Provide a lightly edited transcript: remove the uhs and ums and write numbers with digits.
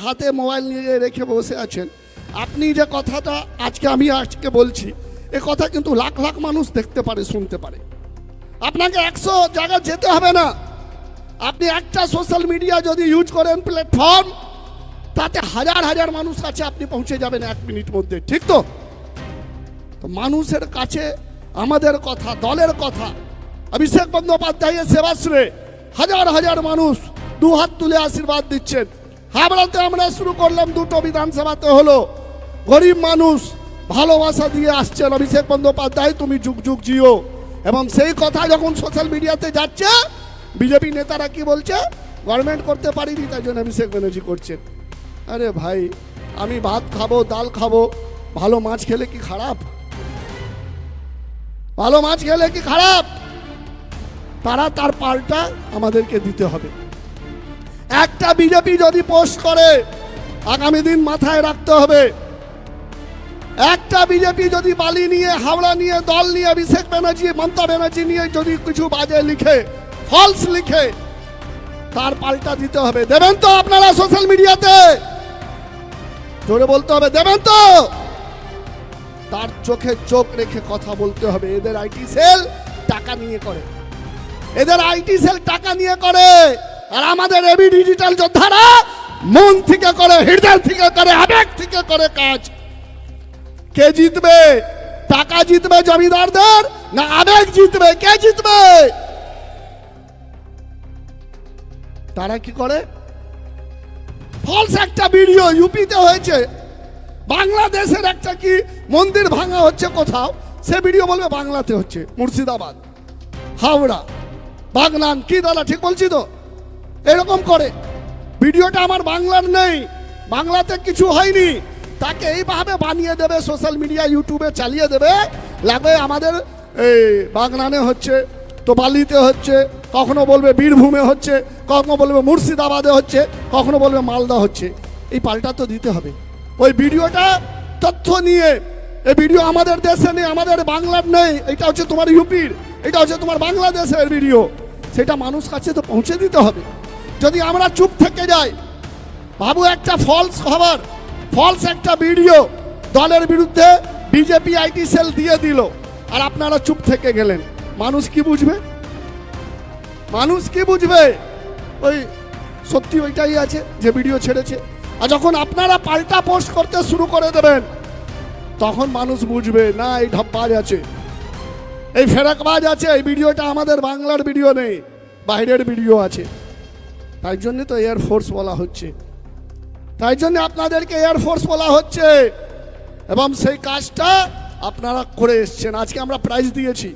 হাতে মোবাইল নিয়ে রেখে বসে আছেন, আপনি যে কথাটা আজকে বলছি, এ কথা কিন্তু লাখ লাখ মানুষ দেখতে পারে, শুনতে পারে। আপনাকে 100 জায়গায় যেতে হবে না। আপনি একটা সোশ্যাল মিডিয়া যদি ইউজ করেন প্ল্যাটফর্ম, তাতে হাজার হাজার মানুষ কাছে আপনি পৌঁছে যাবেন 1 মিনিট মধ্যে, ঠিক তো? তো মানুষের কাছে আমাদের কথা, দলের কথা, অভিষেক বন্দ্যোপাধ্যায়ের সেবাশ্রয়ে হাজার হাজার মানুষ 2 হাত তুলে আশীর্বাদ দিচ্ছেন। হাবড়াতে আমরা শুরু করলাম, 2টো বিধানসভাতে হলো। গরিব মানুষ ভালোবাসা দিয়ে আসছেন, অভিষেক বন্দ্যোপাধ্যায় তুমি যুগ যুগ জিও। এবং সেই কথা যখন সোশ্যাল মিডিয়াতে যাচ্ছে, বিজেপি নেতারা কি বলছে, গভর্নমেন্ট করতে পারিনি তাই জন্য অভিষেক ব্যানার্জি করছেন। আরে ভাই, আমি ভাত খাবো, ডাল খাবো, ভালো মাছ খেলে কি খারাপ? ভালো মাছ খেলে কি খারাপ? তার পাল্টা আমাদেরকে দিতে হবে। একটা বিজেপি যদি পোস্ট করে, আগামী দিন মাথায় রাখতে হবে, একটা বিজেপি যদি বালি নিয়ে, হাওড়া নিয়ে, দল নিয়ে, অভিষেক ব্যানার্জি, মমতা ব্যানার্জি নিয়ে যদি কিছু বাজে লিখে, ফলস লিখে, তার পাল্টা দিতে হবে। দেবেন তো আপনারা সোশ্যাল মিডিয়াতে? জোরে বলতে হবে, দেবেন তো? তার চোখে চোখ রেখে কথা বলতে হবে। এদের আইটি সেল টাকা নিয়ে করে, এদের আইটি সেল টাকা নিয়ে করে। আর আমাদের এবি ডিজিটাল যোদ্ধারা মন থেকে করে, হৃদয় থেকে করে, আবেগ থেকে করে কাজ। কে জিতবে? টাকা জিতবে জমিদারদের, না আবেগ জিতবে? কে জিতবে? তারা কি করে? ফলস একটা ভিডিও ইউপিতে হয়েছে, বাংলাদেশের একটা কি মন্দির ভাঙা হচ্ছে কোথাও, সে ভিডিও বলবে বাংলাতে হচ্ছে, মুর্শিদাবাদ, হাওড়া, বাগনান, কি দাদা ঠিক বলছি তো? এরকম করে ভিডিওটা আমার বাংলার নেই, বাংলাতে কিছু হয়নি, তাকে এইভাবে বানিয়ে দেবে, সোশ্যাল মিডিয়া ইউটিউবে চালিয়ে দেবে। লাগবে আমাদের এই বাগনানে হচ্ছে, তোপালিতে হচ্ছে, কখনো বলবে বীরভূমে হচ্ছে, কখনো বলবে মুর্শিদাবাদে হচ্ছে, কখনো বলবে মালদা হচ্ছে। এই পাল্টা তো দিতে হবে। ওই ভিডিওটা তথ্য নিয়ে, এই ভিডিও আমাদের দেশে নেই, আমাদের বাংলার নেই, এটা হচ্ছে তোমার ইউপির, এটা হচ্ছে তোমার বাংলাদেশের ভিডিও, সেটা মানুষ কাছে তো পৌঁছে দিতে হবে। যদি আমরা চুপ থেকে যাই, বাবু একটা ফলস খবর, ফলস একটা ভিডিও দলের বিরুদ্ধে বিজেপি আইটি সেল দিয়ে দিল, আর আপনারা চুপ থেকে গেলেন, মানুষ কি বুঝবে? মানুষ কি বুঝবে? ওই সত্যি ওইটাই আছে যে ভিডিও ছেড়েছে। আর যখন আপনারা পাল্টা পোস্ট করতে শুরু করে দেবেন, তখন মানুষ বুঝবে না এই ঢপবাজ আছে, এই ফেরাকবাজ আছে, এই ভিডিওটা আমাদের বাংলার ভিডিও নেই, বাইরের ভিডিও আছে। তাই জন্য তো এয়ারফোর্স বলা হচ্ছে, তাই জন্য আপনাদেরকে এয়ারফোর্স বলা হচ্ছে। এবং সেই কাজটা আপনারা করে এসছেন। আজকে আমরা প্রাইজ দিয়েছি।